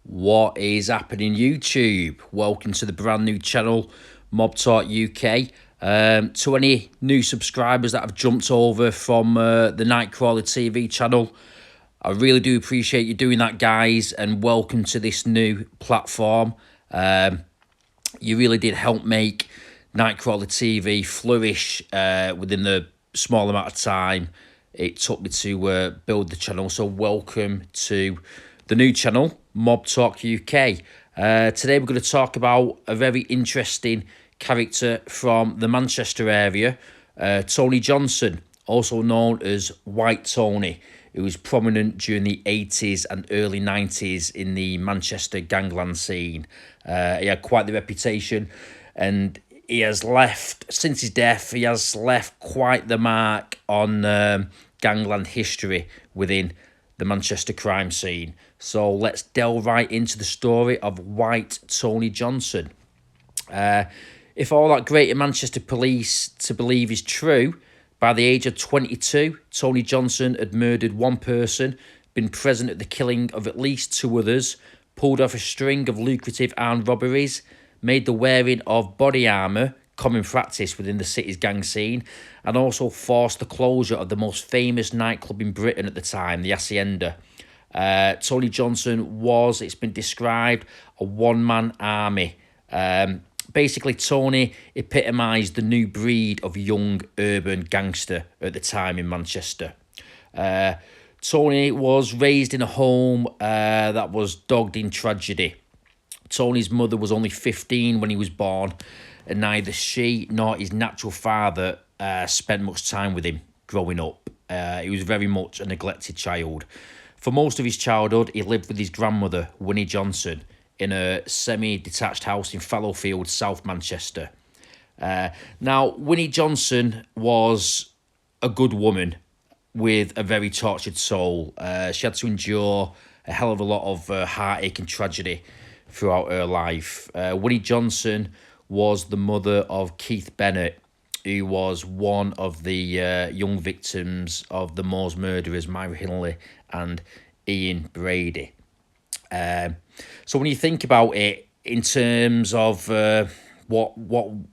What is happening, YouTube? Welcome to the brand new channel, Mob Talk UK. To any new subscribers that have jumped over from the Nightcrawler TV channel, I really do appreciate you doing that, guys, and welcome to this new platform. You really did help make Nightcrawler TV flourish within the small amount of time it took me to build the channel. So welcome to the new channel, Mob Talk UK. Today we're going to talk about a very interesting character from the Manchester area, Tony Johnson, also known as White Tony, who was prominent during the 80s and early 90s in the Manchester gangland scene. He had quite the reputation, and he has left, since his death, he has left quite the mark on gangland history within the Manchester crime scene. So let's delve right into the story of White Tony Johnson. If all that Greater Manchester Police to believe is true, by the age of 22, Tony Johnson had murdered one person, been present at the killing of at least two others, pulled off a string of lucrative armed robberies, made the wearing of body armour common practice within the city's gang scene, and also forced the closure of the most famous nightclub in Britain at the time, the Hacienda. Tony Johnson was, it's been described, a one-man army. Basically, Tony epitomised the new breed of young urban gangster at the time in Manchester. Tony was raised in a home that was dogged in tragedy. Tony's mother was only 15 when he was born, and neither she nor his natural father spent much time with him growing up. He was very much a neglected child. For most of his childhood, he lived with his grandmother, Winnie Johnson, in a semi-detached house in Fallowfield, South Manchester. Now, Winnie Johnson was a good woman with a very tortured soul. She had to endure a hell of a lot of heartache and tragedy throughout her life. Winnie Johnson was the mother of Keith Bennett, who was one of the young victims of the Moors murderers, Myra Hindley and Ian Brady. So when you think about it, in terms of what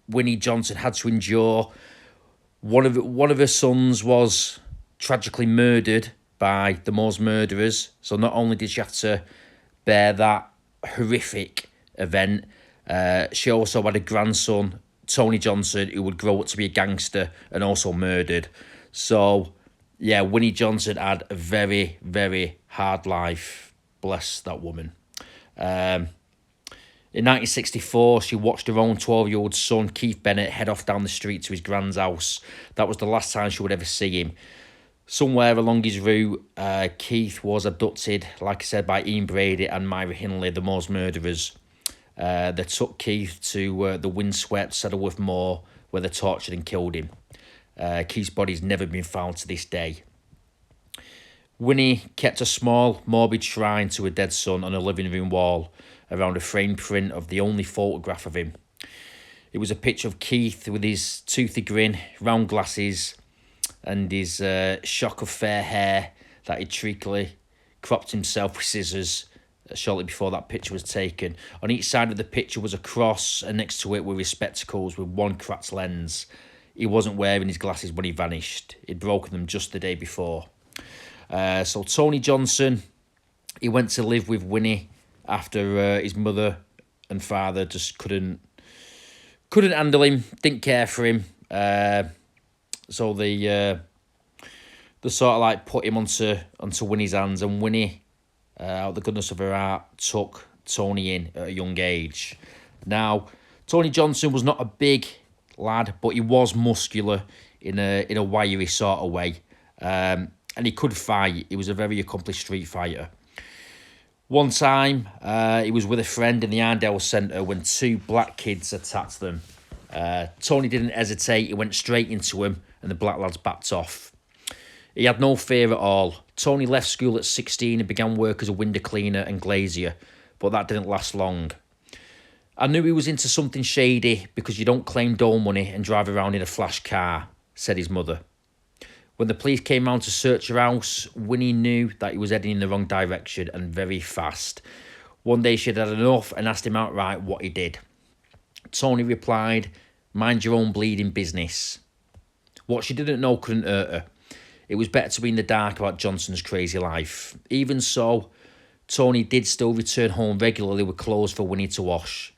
Winnie Johnson had to endure, one of her sons was tragically murdered by the Moors murderers. So not only did she have to bear that horrific event, she also had a grandson, Tony Johnson, who would grow up to be a gangster and also murdered. So yeah, Winnie Johnson had a very, very hard life. Bless that woman. In 1964, she watched her own 12-year-old son, Keith Bennett, head off down the street to his grand's house. That was the last time she would ever see him. Somewhere along his route, Keith was abducted, like I said, by Ian Brady and Myra Hindley, the Moors murderers. They took Keith to the windswept Saddleworth Moor, where they tortured and killed him. Keith's body's never been found to this day. Winnie kept a small, morbid shrine to her dead son on a living room wall around a framed print of the only photograph of him. It was a picture of Keith with his toothy grin, round glasses, and his shock of fair hair that he'd treacly cropped himself with scissors shortly before that picture was taken. On each side of the picture was a cross, and next to it were his spectacles with one cracked lens. He wasn't wearing his glasses when he vanished. He'd broken them just the day before. So Tony Johnson, he went to live with Winnie after his mother and father just couldn't handle him, didn't care for him. So they sort of like put him onto Winnie's hands, and Winnie, out of the goodness of her heart, took Tony in at a young age. Now, Tony Johnson was not a big lad, but he was muscular in a wiry sort of way. And he could fight. He was a very accomplished street fighter. One time, he was with a friend in the Arndale Centre when two black kids attacked them. Tony didn't hesitate. He went straight into him, and the black lads backed off. He had no fear at all. Tony left school at 16 and began work as a window cleaner and glazier, but that didn't last long. I knew he was into something shady because you don't claim dole money and drive around in a flash car, said his mother. When the police came round to search her house, Winnie knew that he was heading in the wrong direction and very fast. One day she'd had enough and asked him outright what he did. Tony replied, "Mind your own bleeding business." What she didn't know couldn't hurt her. It was better to be in the dark about Johnson's crazy life. Even so, Tony did still return home regularly with clothes for Winnie to wash.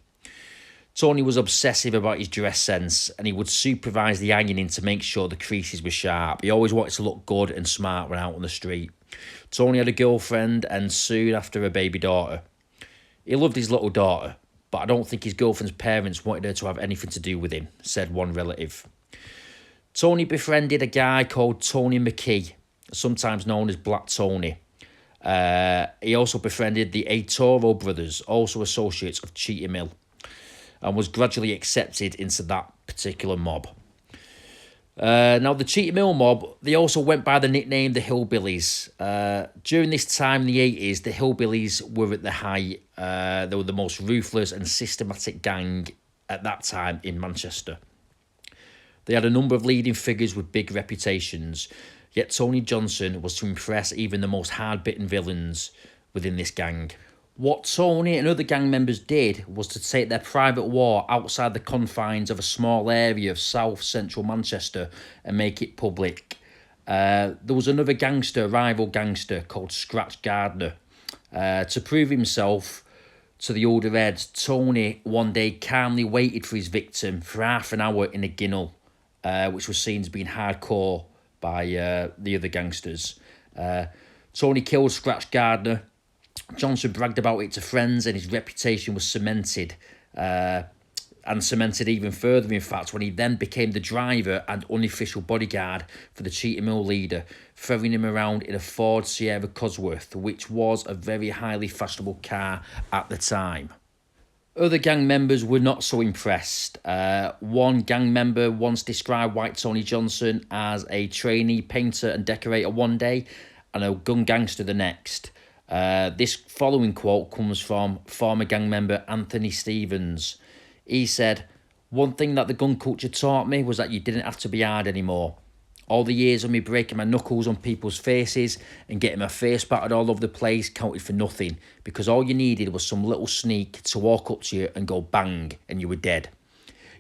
Tony was obsessive about his dress sense, and he would supervise the ironing to make sure the creases were sharp. He always wanted to look good and smart when out on the street. Tony had a girlfriend and soon after a baby daughter. He loved his little daughter, but I don't think his girlfriend's parents wanted her to have anything to do with him, said one relative. Tony befriended a guy called Tony McKee, sometimes known as Black Tony. He also befriended the Toro brothers, also associates of Cheetham Hill, and was gradually accepted into that particular mob. Now, the Cheetham Hill mob, they also went by the nickname the Hillbillies. During this time in the 80s, the Hillbillies were at the height. They were the most ruthless and systematic gang at that time in Manchester. They had a number of leading figures with big reputations, yet Tony Johnson was to impress even the most hard-bitten villains within this gang. What Tony and other gang members did was to take their private war outside the confines of a small area of south-central Manchester and make it public. There was another gangster, rival gangster, called Scratch Gardner. To prove himself to the older heads, Tony one day calmly waited for his victim for half an hour in a ginnel, which was seen as being hardcore by the other gangsters. Tony killed Scratch Gardner. Johnson bragged about it to friends, and his reputation was cemented, and cemented even further, in fact, when he then became the driver and unofficial bodyguard for the Cheetham Hill leader, ferrying him around in a Ford Sierra Cosworth, which was a very highly fashionable car at the time. Other gang members were not so impressed. One gang member once described White Tony Johnson as a trainee painter and decorator one day and a gun gangster the next. This following quote comes from former gang member Anthony Stevens. He said, "One thing that the gun culture taught me was that you didn't have to be hard anymore. All the years of me breaking my knuckles on people's faces and getting my face battered all over the place counted for nothing, because all you needed was some little sneak to walk up to you and go bang, and you were dead.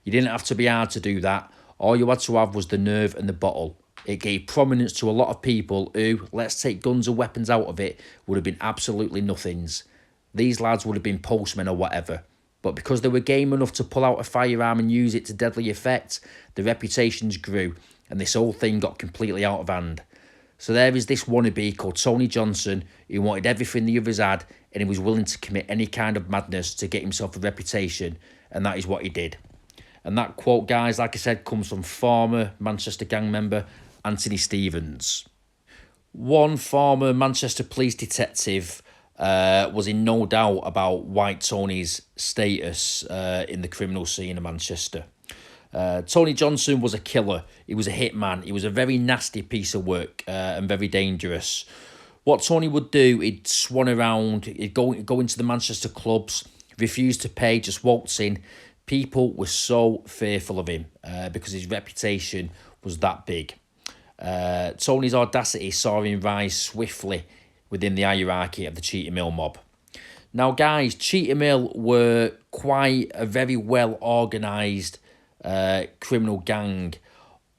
You didn't have to be hard to do that. All you had to have was the nerve and the bottle. It gave prominence to a lot of people who, let's take guns and weapons out of it, would have been absolutely nothings. These lads would have been postmen or whatever. But because they were game enough to pull out a firearm and use it to deadly effect, the reputations grew, and this whole thing got completely out of hand. So there is this wannabe called Tony Johnson who wanted everything the others had, and he was willing to commit any kind of madness to get himself a reputation, and that is what he did." And that quote, guys, like I said, comes from former Manchester gang member Anthony Stevens. One former Manchester police detective was in no doubt about White Tony's status in the criminal scene of Manchester. Tony Johnson was a killer. He was a hitman. He was a very nasty piece of work and very dangerous. What Tony would do, he'd swan around, he'd go into the Manchester clubs, refuse to pay, just waltz in. People were so fearful of him because his reputation was that big. Tony's audacity saw him rise swiftly within the hierarchy of the Cheetham Hill mob. Now, guys, Cheetham Hill were quite a very well-organised criminal gang.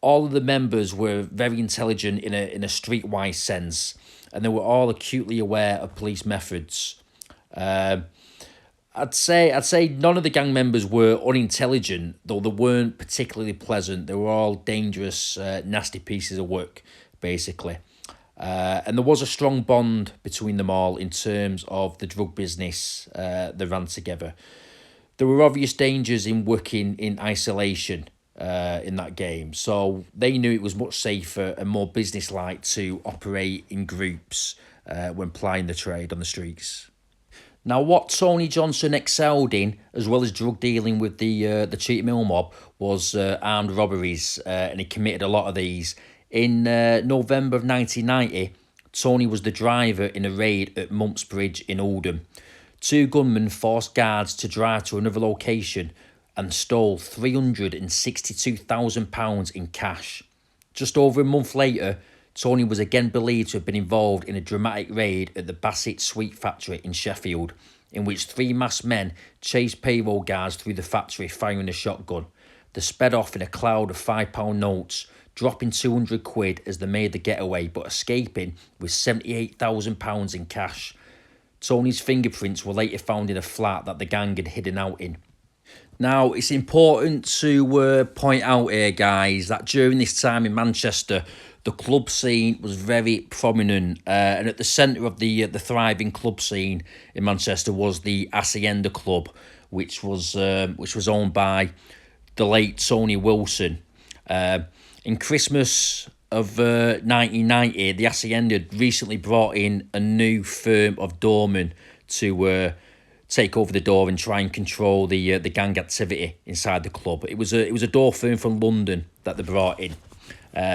All of the members were very intelligent in a streetwise sense, and they were all acutely aware of police methods. I'd say none of the gang members were unintelligent, though they weren't particularly pleasant. They were all dangerous, nasty pieces of work, basically. And there was a strong bond between them all in terms of the drug business they ran together. There were obvious dangers in working in isolation in that game, so they knew it was much safer and more businesslike to operate in groups when plying the trade on the streets. Now, what Tony Johnson excelled in, as well as drug dealing with the Cheetham Hill mob, was armed robberies, and he committed a lot of these. In November of 1990, Tony was the driver in a raid at Mumps Bridge in Oldham. Two gunmen forced guards to drive to another location and stole £362,000 in cash. Just over a month later, Tony was again believed to have been involved in a dramatic raid at the Bassett Sweet Factory in Sheffield, in which three masked men chased payroll guards through the factory firing a shotgun. They sped off in a cloud of £5 notes, dropping 200 quid as they made the getaway, but escaping with £78,000 in cash. Tony's fingerprints were later found in a flat that the gang had hidden out in. Now, it's important to point out here, guys, that during this time in Manchester, the club scene was very prominent, and at the centre of the thriving club scene in Manchester was the Hacienda Club, which was owned by the late Tony Wilson. In Christmas of 1990, the Hacienda had recently brought in a new firm of doormen to take over the door and try and control the gang activity inside the club. It was a door firm from London that they brought in.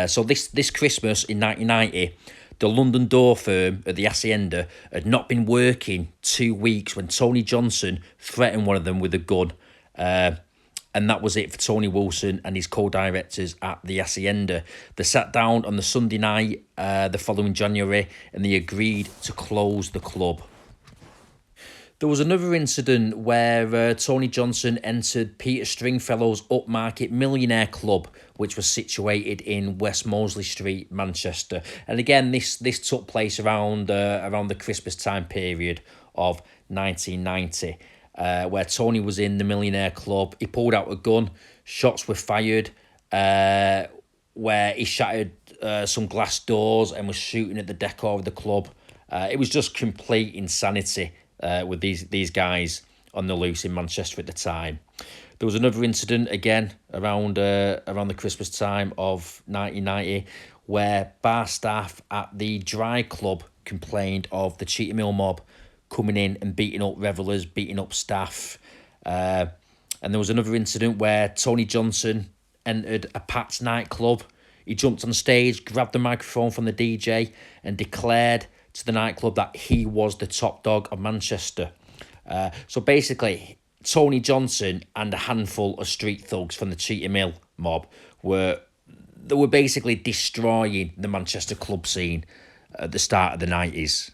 So this Christmas in 1990, the London door firm at the Hacienda had not been working 2 weeks when Tony Johnson threatened one of them with a gun. And that was it for Tony Wilson and his co-directors at the Hacienda. They sat down on the Sunday night the following January and they agreed to close the club. There was another incident where Tony Johnson entered Peter Stringfellow's upmarket millionaire club, which was situated in West Mosley Street, Manchester. And again, this took place around the Christmas time period of 1990, where Tony was in the millionaire club. He pulled out a gun, shots were fired, where he shattered some glass doors and was shooting at the decor of the club. It was just complete insanity. With these guys on the loose in Manchester at the time. There was another incident again around the Christmas time of 1990 where bar staff at the Dry Club complained of the Cheetham Hill mob coming in and beating up revellers, beating up staff. And there was another incident where Tony Johnson entered a Pat's nightclub. He jumped on stage, grabbed the microphone from the DJ and declared to the nightclub that he was the top dog of Manchester. So basically, Tony Johnson and a handful of street thugs from the Cheetham Hill mob were basically destroying the Manchester club scene at the start of the 90s.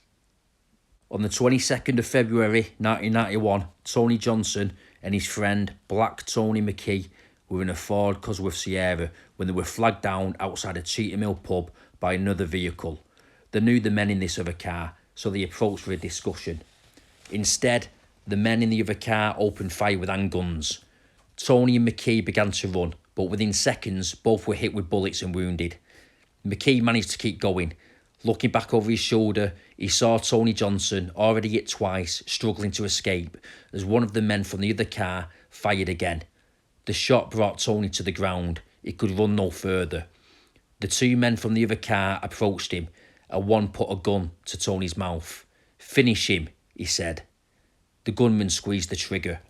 On the 22nd of February 1991, Tony Johnson and his friend Black Tony McKee were in a Ford Cosworth Sierra when they were flagged down outside a Cheetham Hill pub by another vehicle. They knew the men in this other car, so they approached for a discussion. Instead, the men in the other car opened fire with handguns. Tony and McKee began to run, but within seconds, both were hit with bullets and wounded. McKee managed to keep going. Looking back over his shoulder, he saw Tony Johnson, already hit twice, struggling to escape, as one of the men from the other car fired again. The shot brought Tony to the ground. He could run no further. The two men from the other car approached him, and one put a gun to Tony's mouth. "Finish him," he said. The gunman squeezed the trigger.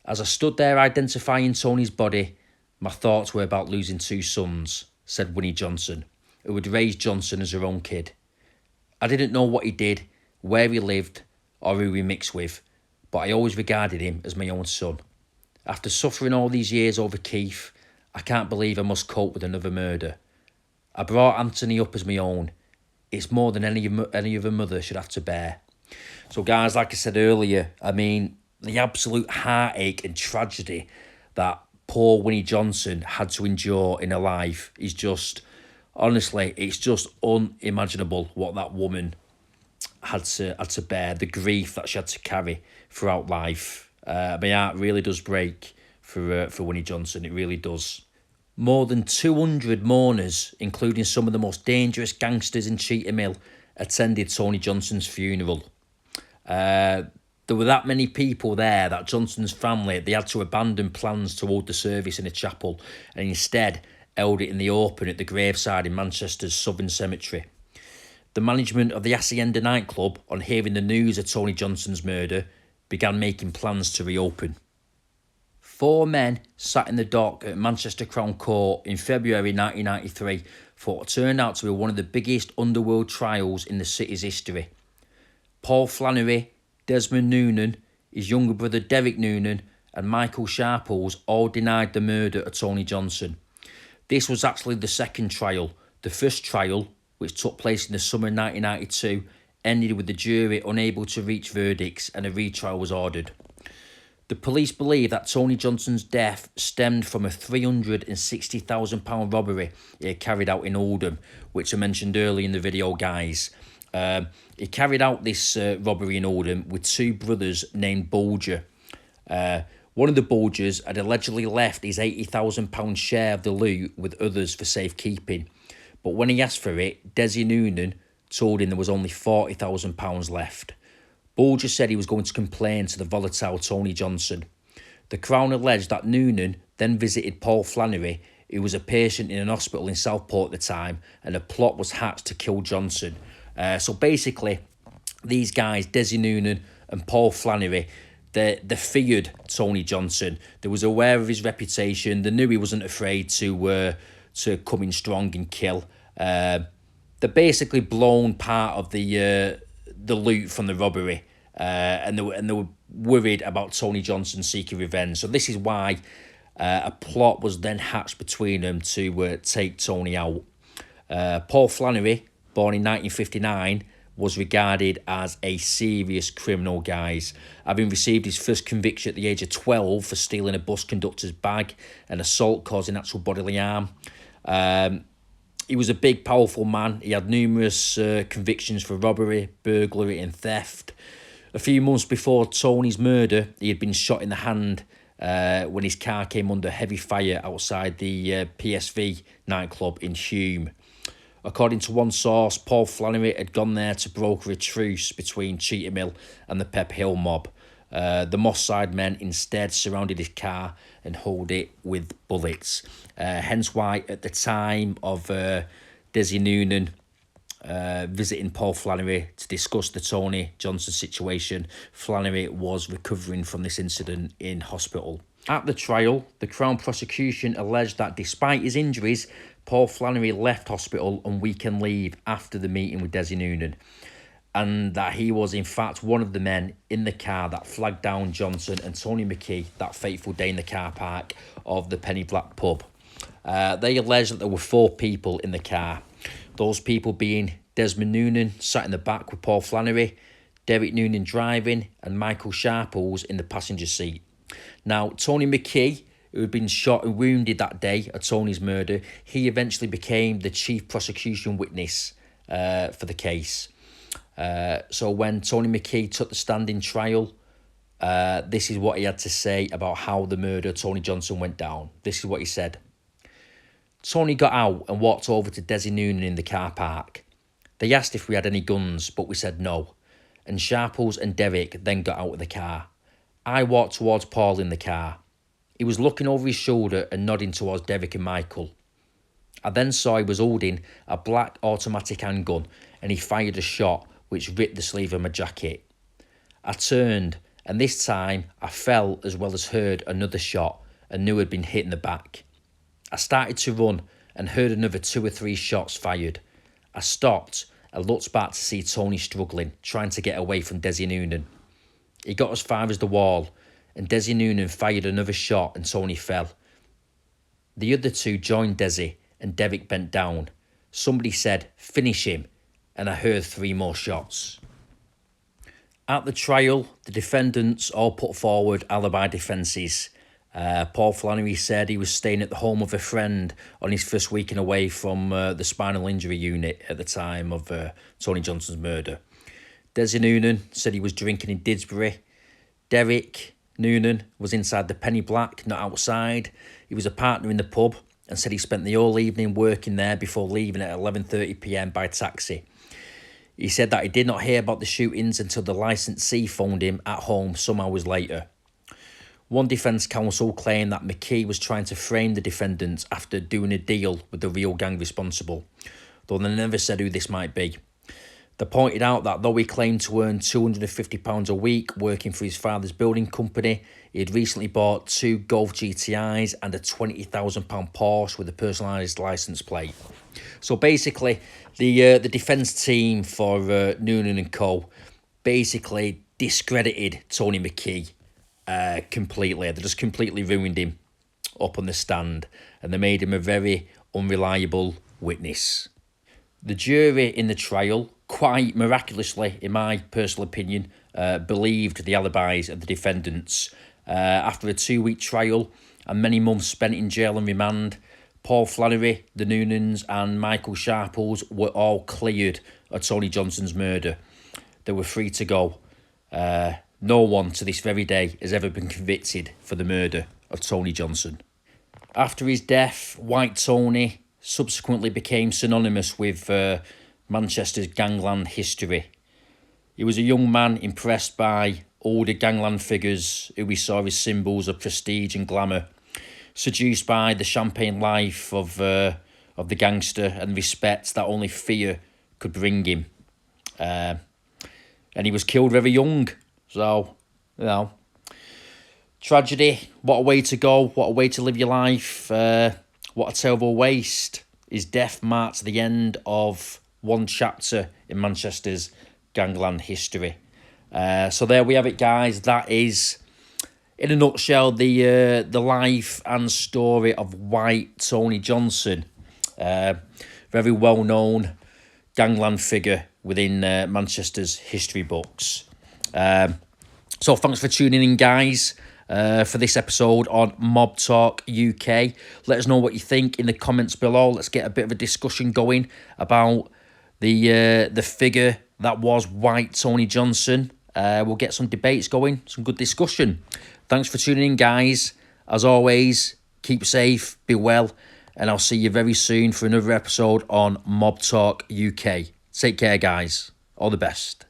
"As I stood there identifying Tony's body, my thoughts were about losing two sons," said Winnie Johnson, who had raised Johnson as her own kid. "I didn't know what he did, where he lived, or who he mixed with, but I always regarded him as my own son. After suffering all these years over Keith, I can't believe I must cope with another murder. I brought Anthony up as my own. It's more than any other mother should have to bear." So guys, like I said earlier, I mean, the absolute heartache and tragedy that poor Winnie Johnson had to endure in her life is just, honestly, it's just unimaginable what that woman had to bear, the grief that she had to carry throughout life. My heart really does break for Winnie Johnson, it really does. More than 200 mourners, including some of the most dangerous gangsters in Cheetham Hill, attended Tony Johnson's funeral. There were that many people there that Johnson's family, they had to abandon plans to hold the service in a chapel and instead held it in the open at the graveside in Manchester's Southern Cemetery. The management of the Hacienda nightclub, on hearing the news of Tony Johnson's murder, began making plans to reopen. 4 men sat in the dock at Manchester Crown Court in February 1993 for what turned out to be one of the biggest underworld trials in the city's history. Paul Flannery, Desmond Noonan, his younger brother Derek Noonan and Michael Sharples all denied the murder of Tony Johnson. This was actually the second trial. The first trial, which took place in the summer 1992, ended with the jury unable to reach verdicts and a retrial was ordered. The police believe that Tony Johnson's death stemmed from a £360,000 robbery he had carried out in Oldham, which I mentioned earlier in the video, guys. He carried out this robbery in Oldham with two brothers named Bolger. One of the Bolgers had allegedly left his £80,000 share of the loot with others for safekeeping. But when he asked for it, Desi Noonan told him there was only £40,000 left. Bolger said he was going to complain to the volatile Tony Johnson. The Crown alleged that Noonan then visited Paul Flannery, who was a patient in an hospital in Southport at the time, and a plot was hatched to kill Johnson. So basically, these guys, Desi Noonan and Paul Flannery, they feared Tony Johnson. They was aware of his reputation. They knew he wasn't afraid to come in strong and kill. They basically blown part of the loot from the robbery, and they were worried about Tony Johnson seeking revenge. So this is why a plot was then hatched between them to take Tony out. Paul Flannery, born in 1959, was regarded as a serious criminal, guys, having received his first conviction at the age of 12 for stealing a bus conductor's bag and assault causing actual bodily harm. He was a big, powerful man. He had numerous convictions for robbery, burglary and theft. A few months before Tony's murder, he had been shot in the hand when his car came under heavy fire outside the PSV nightclub in Hume. According to one source, Paul Flannery had gone there to broker a truce between Cheetham Hill and the Pep Hill mob. The Moss Side men instead surrounded his car and holed it with bullets. Hence why at the time of Desi Noonan visiting Paul Flannery to discuss the Tony Johnson situation, Flannery was recovering from this incident in hospital. At the trial, the Crown prosecution alleged that despite his injuries, Paul Flannery left hospital on weekend leave after the meeting with Desi Noonan, and that he was in fact one of the men in the car that flagged down Johnson and Tony McKee that fateful day in the car park of the Penny Black pub. They alleged that there were 4 people in the car, those people being Desmond Noonan sat in the back with Paul Flannery, Derek Noonan driving, and Michael Sharples in the passenger seat. Now, Tony McKee, who had been shot and wounded that day at Tony's murder, he eventually became the chief prosecution witness for the case. So when Tony McKee took the stand in trial, this is what he had to say about how the murder of Tony Johnson went down. This is what he said. Tony got out and walked over to Desi Noonan in the car park. They asked if we had any guns, but we said no. And Sharples and Derek then got out of the car. I walked towards Paul in the car. He was looking over his shoulder and nodding towards Derek and Michael. I then saw he was holding a black automatic handgun and he fired a shot which ripped the sleeve of my jacket. I turned and this time I felt as well as heard another shot and knew I'd been hit in the back. I started to run and heard another 2 or 3 shots fired. I stopped and looked back to see Tony struggling, trying to get away from Desi Noonan. He got as far as the wall and Desi Noonan fired another shot and Tony fell. The other 2 joined Desi and Derek bent down. Somebody said, "Finish him," and I heard 3 more shots. At the trial, the defendants all put forward alibi defences. Paul Flannery said he was staying at the home of a friend on his first weekend away from the spinal injury unit at the time of Tony Johnson's murder. Desi Noonan said he was drinking in Didsbury. Derek Noonan was inside the Penny Black, not outside. He was a partner in the pub and said he spent the whole evening working there before leaving at 11:30 p.m. by taxi. He said that he did not hear about the shootings until the licensee phoned him at home some hours later. One defence counsel claimed that McKee was trying to frame the defendants after doing a deal with the real gang responsible, though they never said who this might be. They pointed out that though he claimed to earn £250 a week working for his father's building company, he had recently bought 2 Golf GTIs and a £20,000 Porsche with a personalised licence plate. So basically, the defence team for Noonan and Co. basically discredited Tony McKee completely. They just completely ruined him up on the stand and they made him a very unreliable witness. The jury in the trial quite miraculously, in my personal opinion, believed the alibis of the defendants. After a 2-week trial and many months spent in jail and remand, Paul Flannery, the Noonans and Michael Sharples were all cleared of Tony Johnson's murder. They were free to go. No one to this very day has ever been convicted for the murder of Tony Johnson. After his death, White Tony subsequently became synonymous with Manchester's gangland history. He was a young man impressed by older gangland figures who he saw as symbols of prestige and glamour, seduced by the champagne life of the gangster and respect that only fear could bring him. And he was killed very young. So, tragedy, what a way to go, what a way to live your life, what a terrible waste. His death marks the end of one chapter in Manchester's gangland history. So there we have it, guys. That is, in a nutshell, the life and story of White Tony Johnson. Very well-known gangland figure within Manchester's history books. So thanks for tuning in, guys, for this episode on Mob Talk UK. Let us know what you think in the comments below. Let's get a bit of a discussion going about the figure that was White Tony Johnson. We'll get some debates going, some good discussion. Thanks for tuning in, guys. As always, keep safe, be well, and I'll see you very soon for another episode on Mob Talk UK. Take care, guys. All the best.